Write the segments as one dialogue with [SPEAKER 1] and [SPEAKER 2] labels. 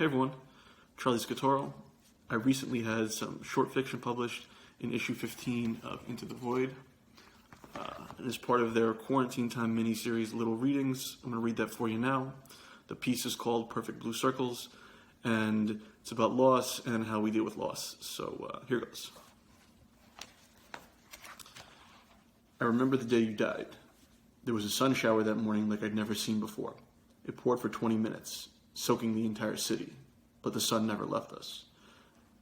[SPEAKER 1] Hey everyone, Charlie Scaturro. I recently had some short fiction published in issue 15 of Into the Void. And as part of their quarantine time mini-series, Little Readings, I'm going to read that for you now. The piece is called Perfect Blue Circles, and it's about loss and how we deal with loss. So here goes. I remember the day you died. There was a sun shower that morning like I'd never seen before. It poured for 20 minutes, soaking the entire city, but the sun never left us.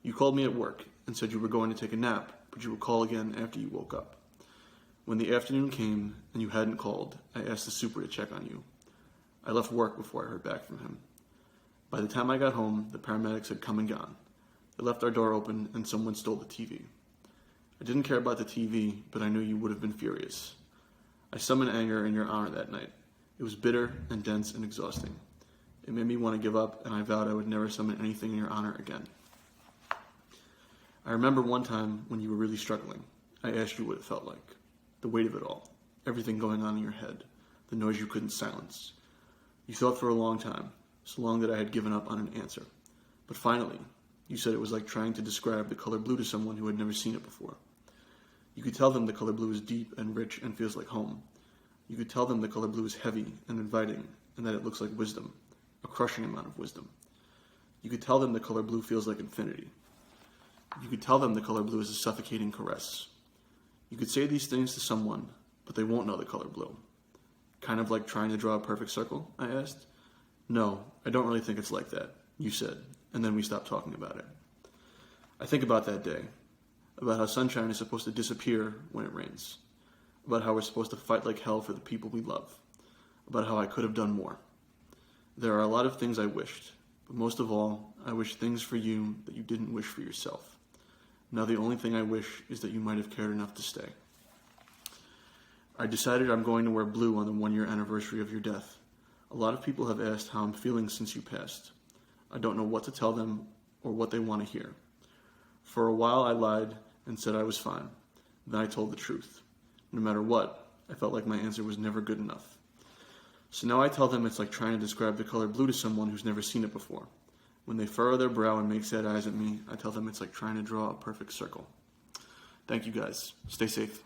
[SPEAKER 1] You called me at work and said you were going to take a nap, but you would call again after you woke up. When the afternoon came and you hadn't called, I asked the super to check on you. I left work before I heard back from him. By the time I got home, the paramedics had come and gone. They left our door open and someone stole the TV. I didn't care about the TV, but I knew you would have been furious. I summoned anger in your honor that night. It was bitter and dense and exhausting. It made me want to give up, and I vowed I would never summon anything in your honor again. I remember one time when you were really struggling. I asked you what it felt like. The weight of it all. Everything going on in your head. The noise you couldn't silence. You thought for a long time, so long that I had given up on an answer. But finally, you said it was like trying to describe the color blue to someone who had never seen it before. You could tell them the color blue is deep and rich and feels like home. You could tell them the color blue is heavy and inviting, and that it looks like wisdom. A crushing amount of wisdom. You could tell them the color blue feels like infinity. You could tell them the color blue is a suffocating caress. You could say these things to someone, but they won't know the color blue. Kind of like trying to draw a perfect circle, I asked. No, I don't really think it's like that, you said, and then we stopped talking about it. I think about that day, about how sunshine is supposed to disappear when it rains, about how we're supposed to fight like hell for the people we love, about how I could have done more. There are a lot of things I wished, but most of all, I wish things for you that you didn't wish for yourself. Now the only thing I wish is that you might have cared enough to stay. I decided I'm going to wear blue on the 1-year anniversary of your death. A lot of people have asked how I'm feeling since you passed. I don't know what to tell them or what they want to hear. For a while I lied and said I was fine. Then I told the truth. No matter what, I felt like my answer was never good enough. So now I tell them it's like trying to describe the color blue to someone who's never seen it before. When they furrow their brow and make sad eyes at me, I tell them it's like trying to draw a perfect circle. Thank you guys. Stay safe.